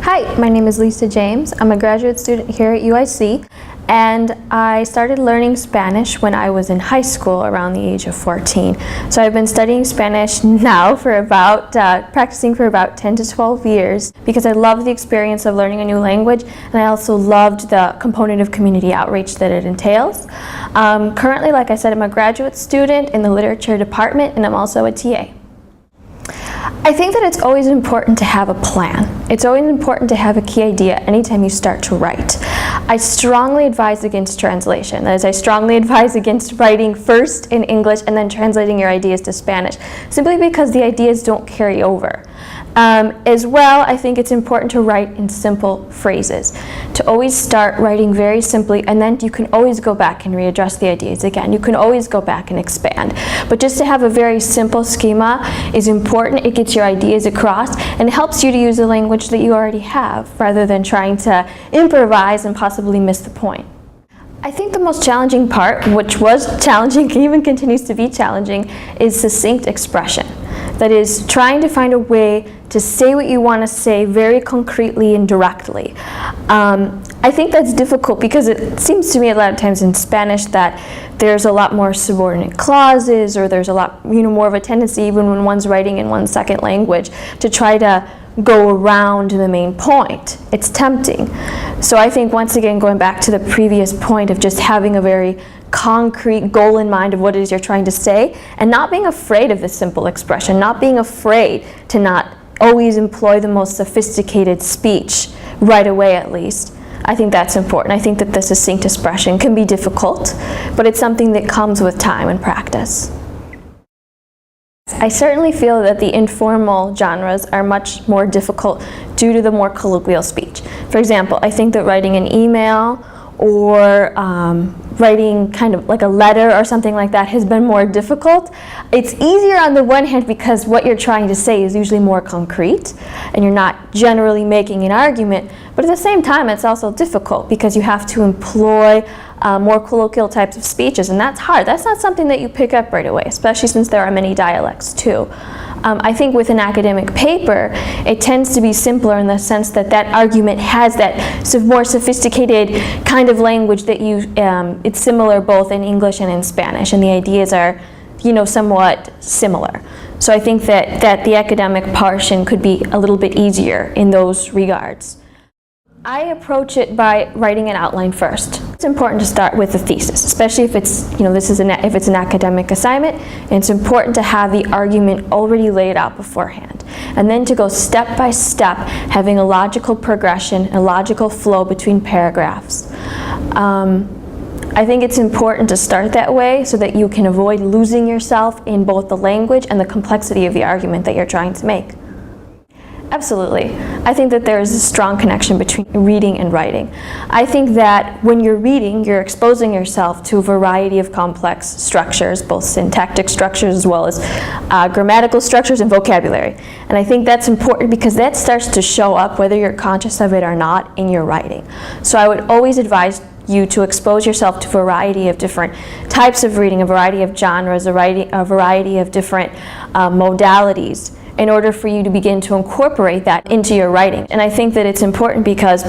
Hi, my name is Lisa James. I'm a graduate student here at UIC, and I started learning Spanish when I was in high school around the age of 14. So I've been studying Spanish now for practicing for about 10 to 12 years because I love the experience of learning a new language, and I also loved the component of community outreach that it entails. Currently, like I said, I'm a graduate student in the literature department, and I'm also a TA. I think that it's always important to have a plan. It's always important to have a key idea anytime you start to write. I strongly advise against translation. That is, I strongly advise against writing first in English and then translating your ideas to Spanish, simply because the ideas don't carry over. As well, I think it's important to write in simple phrases, to always start writing very simply, and then you can always go back and readdress the ideas again. You can always go back and expand. But just to have a very simple schema is important. It gets your ideas across and helps you to use the language that you already have, rather than trying to improvise and possibly miss the point. I think the most challenging part, which was challenging and even continues to be challenging, is succinct expression. That is, trying to find a way to say what you want to say very concretely and directly. I think that's difficult because it seems to me a lot of times in Spanish that there's a lot more subordinate clauses, or there's a lot more of a tendency, even when one's writing in one's second language, to try to go around the main point. It's tempting. So I think, once again, going back to the previous point of just having a very concrete goal in mind of what it is you're trying to say, and not being afraid of the simple expression, not being afraid to not always employ the most sophisticated speech right away, at least. I think that's important. I think that the succinct expression can be difficult, but it's something that comes with time and practice. I certainly feel that the informal genres are much more difficult due to the more colloquial speech. For example, I think that writing an email or writing kind of like a letter or something like that has been more difficult. It's easier on the one hand because what you're trying to say is usually more concrete and you're not generally making an argument, but at the same time it's also difficult because you have to employ more colloquial types of speeches, and that's hard. That's not something that you pick up right away, especially since there are many dialects too. I think with an academic paper, it tends to be simpler in the sense that that argument has that more sophisticated kind of language that it's similar both in English and in Spanish, and the ideas are, somewhat similar. So I think that the academic portion could be a little bit easier in those regards. I approach it by writing an outline first. It's important to start with a thesis, especially if it's if it's an academic assignment, and it's important to have the argument already laid out beforehand, and then to go step by step, having a logical progression, a logical flow between paragraphs. I think it's important to start that way so that you can avoid losing yourself in both the language and the complexity of the argument that you're trying to make. Absolutely. I think that there is a strong connection between reading and writing. I think that when you're reading, you're exposing yourself to a variety of complex structures, both syntactic structures as well as grammatical structures and vocabulary. And I think that's important because that starts to show up, whether you're conscious of it or not, in your writing. So I would always advise you to expose yourself to a variety of different types of reading, a variety of genres, a variety of different modalities, in order for you to begin to incorporate that into your writing. And I think that it's important because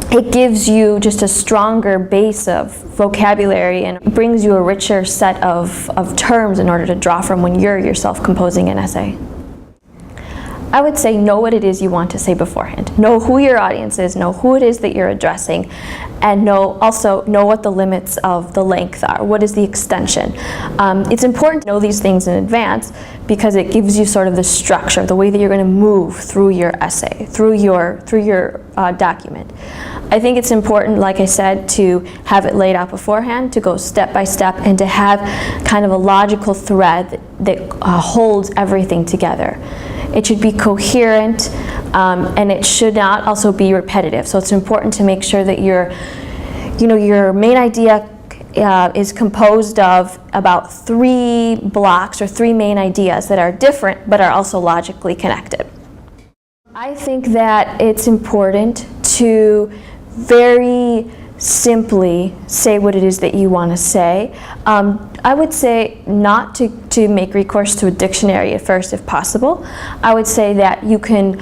it gives you just a stronger base of vocabulary and brings you a richer set of terms in order to draw from when you're yourself composing an essay. I would say know what it is you want to say beforehand. Know who your audience is, know who it is that you're addressing, and also know what the limits of the length are. What is the extension? It's important to know these things in advance because it gives you sort of the structure, the way that you're going to move through your essay, through your document. I think it's important, like I said, to have it laid out beforehand, to go step by step, and to have kind of a logical thread that holds everything together. It should be coherent, and it should not also be repetitive. So it's important to make sure that your main idea is composed of about 3 blocks or 3 main ideas that are different but are also logically connected. I think that it's important to very simply say what it is that you want to say. I would say not to make recourse to a dictionary at first if possible. I would say that you can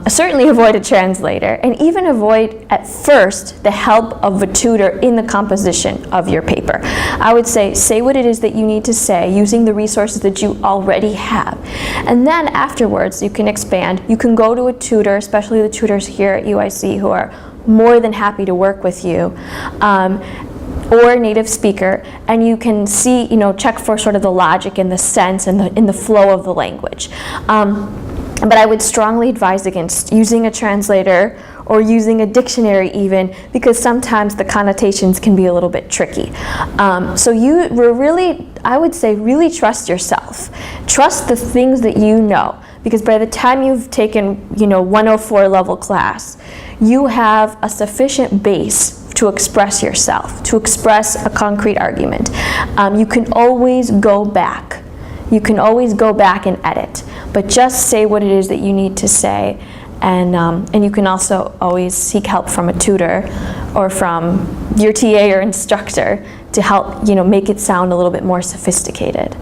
certainly avoid a translator, and even avoid at first the help of a tutor in the composition of your paper. I would say what it is that you need to say using the resources that you already have. And then afterwards you can expand. You can go to a tutor, especially the tutors here at UIC who are more than happy to work with you, or a native speaker, and you can see, check for sort of the logic and the sense and in the flow of the language. But I would strongly advise against using a translator or using a dictionary even, because sometimes the connotations can be a little bit tricky. So I would say really trust yourself. Trust the things that you know, because by the time you've taken 104 level class, you have a sufficient base to express yourself, to express a concrete argument. You can always go back. You can always go back and edit, but just say what it is that you need to say, and you can also always seek help from a tutor or from your TA or instructor to help make it sound a little bit more sophisticated.